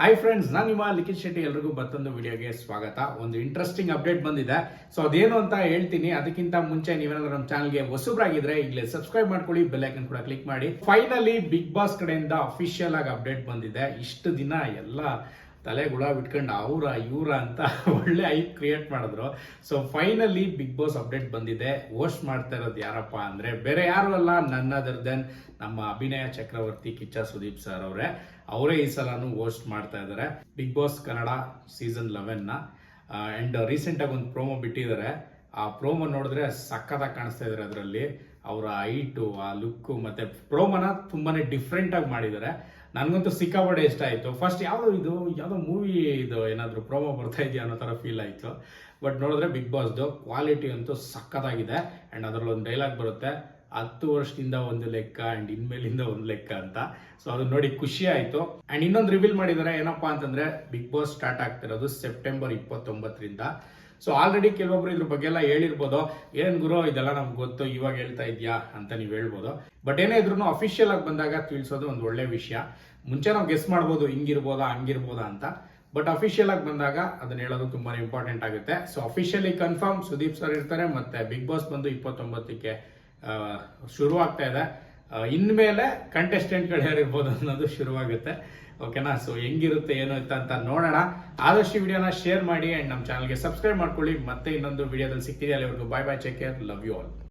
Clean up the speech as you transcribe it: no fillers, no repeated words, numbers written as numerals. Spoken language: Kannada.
ಹಾಯ್ ಫ್ರೆಂಡ್ಸ್, ನಾನು ನಿಮ್ಮ ಲಿಖಿತ್ ಶೆಟ್ಟಿ. ಎಲ್ರಿಗೂ ಮತ್ತೊಂದು ವಿಡಿಯೋಗೆ ಸ್ವಾಗತ. ಒಂದು ಇಂಟ್ರೆಸ್ಟಿಂಗ್ ಅಪ್ಡೇಟ್ ಬಂದಿದೆ. ಸೊ ಅದೇನು ಅಂತ ಹೇಳ್ತೀನಿ. ಅದಕ್ಕಿಂತ ಮುಂಚೆ ನೀವೇನಾದ್ರೂ ನಮ್ಮ ಚಾನಲ್ಗೆ ಹೊಸಬ್ರಾಗಿದ್ರೆ ಈಗಲೇ ಸಬ್ಸ್ಕ್ರೈಬ್ ಮಾಡ್ಕೊಳ್ಳಿ, ಬೆಲ್ ಐಕನ್ ಕೂಡ ಕ್ಲಿಕ್ ಮಾಡಿ. ಫೈನಲಿ ಬಿಗ್ ಬಾಸ್ ಕಡೆಯಿಂದ ಅಫಿಷಿಯಲ್ ಆಗಿ ಅಪ್ಡೇಟ್ ಬಂದಿದೆ. ಇಷ್ಟು ದಿನ ಎಲ್ಲ ತಲೆ ಗುಳ ಬಿಟ್ಕೊಂಡು ಅವರ ಇವರ ಅಂತ ಒಳ್ಳೆ ಐಪ್ ಕ್ರಿಯೇಟ್ ಮಾಡಿದ್ರು. So finally Bigg Boss update ಬಂದಿದೆ. ಹೋಸ್ಟ್ ಮಾಡ್ತಾ ಇರೋದು ಯಾರಪ್ಪ ಅಂದ್ರೆ ಬೇರೆ ಯಾರು ಅಲ್ಲ, ನನ್ ಅದರ್ ದೆನ್ ನಮ್ಮ ಅಭಿನಯ ಚಕ್ರವರ್ತಿ ಕಿಚ್ಚ ಸುದೀಪ್ ಸರ್ ಅವರೇ ಈ ಸಲನು ಹೋಸ್ಟ್ ಮಾಡ್ತಾ ಇದ್ದಾರೆ ಬಿಗ್ ಬಾಸ್ ಕನ್ನಡ ಸೀಸನ್ 11ನ. ಅಂಡ್ ರೀಸೆಂಟ್ ಆಗಿ ಒಂದು ಪ್ರೋಮೋ ಬಿಟ್ಟಿದ್ದಾರೆ. ಆ ಪ್ರೋಮೋ ನೋಡಿದ್ರೆ ಸಕ್ಕತ್ತಾಗಿ ಕಾಣಿಸ್ತಾ ಇದ್ದಾರೆ. ಅದರಲ್ಲಿ ಅವರ ಹೈಟು, ಆ ಲುಕ್ಕು ಮತ್ತೆ ಪ್ರೋಮೋನ ತುಂಬಾನೇ ಡಿಫ್ರೆಂಟ್ ಆಗಿ ಮಾಡಿದ್ದಾರೆ. ನನಗಂತೂ ಸಿಕ್ಕಾಪಟ್ಟೆ ಇಷ್ಟ ಆಯಿತು. ಫಸ್ಟ್ ಯಾವುದೋ ಮೂವಿ ಇದು ಏನಾದರೂ ಪ್ರೋಮೋ ಬರ್ತಾ ಇದೆಯಾ ಅನ್ನೋ ಥರ ಫೀಲ್ ಆಯಿತು. ಬಟ್ ನೋಡಿದ್ರೆ ಬಿಗ್ ಬಾಸ್ದು ಕ್ವಾಲಿಟಿ ಅಂತೂ ಸಕ್ಕತ್ತಾಗಿದೆ. ಆ್ಯಂಡ್ ಅದರಲ್ಲಿ ಒಂದು ಡೈಲಾಗ್ ಬರುತ್ತೆ, 10 ವರ್ಷದಿಂದ ಒಂದು ಲೆಕ್ಕ ಆ್ಯಂಡ್ ಇನ್ಮೇಲಿಂದ ಒಂದು ಲೆಕ್ಕ ಅಂತ. ಸೊ ಅದು ನೋಡಿ ಖುಷಿ ಆಯಿತು. ಆ್ಯಂಡ್ ಇನ್ನೊಂದು ರಿವೀಲ್ ಮಾಡಿದ್ದಾರೆ. ಏನಪ್ಪಾ ಅಂತಂದರೆ ಬಿಗ್ ಬಾಸ್ ಸ್ಟಾರ್ಟ್ ಆಗ್ತಿರೋದು ಸೆಪ್ಟೆಂಬರ್ 29ರಿಂದ. ಸೊ ಆಲ್ರೆಡಿ ಕೆಲವೊಬ್ರು ಇದ್ರ ಬಗ್ಗೆ ಎಲ್ಲ ಹೇಳಿರ್ಬೋದು, ಏನ್ ಗುರು ಇದೆಲ್ಲ ನಮ್ಗೆ ಗೊತ್ತು, ಇವಾಗ ಹೇಳ್ತಾ ಇದೆಯಾ ಅಂತ ನೀವು ಹೇಳ್ಬೋದು. ಬಟ್ ಏನೇ ಇದ್ರೂ ಅಫಿಷಿಯಲ್ ಆಗಿ ಬಂದಾಗ ತಿಳಿಸೋದು ಒಂದು ಒಳ್ಳೆ ವಿಷಯ. ಮುಂಚೆ ನಾವು ಗೆಸ್ ಮಾಡ್ಬೋದು ಹಿಂಗಿರ್ಬೋದಾ ಹಂಗಿರ್ಬೋದಾ ಅಂತ, ಬಟ್ ಅಫಿಷಿಯಲ್ ಆಗಿ ಬಂದಾಗ ಅದನ್ನ ಹೇಳೋದು ತುಂಬಾ ಇಂಪಾರ್ಟೆಂಟ್ ಆಗುತ್ತೆ. So officially confirm Sudeep sir ಇರ್ತಾರೆ. ಮತ್ತೆ ಬಿಗ್ ಬಾಸ್ ಬಂದು 29ಕ್ಕೆ ಶುರು ಆಗ್ತಾ ಇದೆ. ಇನ್ಮೇಲೆ ಕಂಟೆಸ್ಟೆಂಟ್ಗಳು ಯಾರಿರ್ಬೋದು ಅನ್ನೋದು ಶುರುವಾಗುತ್ತೆ. ಓಕೆನಾ? ಸೊ ಹೆಂಗಿರುತ್ತೆ ಏನು ಅಂತ ನೋಡೋಣ. ಆದಷ್ಟು ವಿಡಿಯೋನ ಶೇರ್ ಮಾಡಿ ಅಂಡ್ ನಮ್ಮ ಚಾನಲ್ಗೆ ಸಬ್ಸ್ಕ್ರೈಬ್ ಮಾಡ್ಕೊಳ್ಳಿ. ಮತ್ತೆ ಇನ್ನೊಂದು ವಿಡಿಯೋದಲ್ಲಿ ಸಿಗ್ತೀವಿ. ಅಲ್ಲಿವರೆಗೂ bye bye, take care, love you all.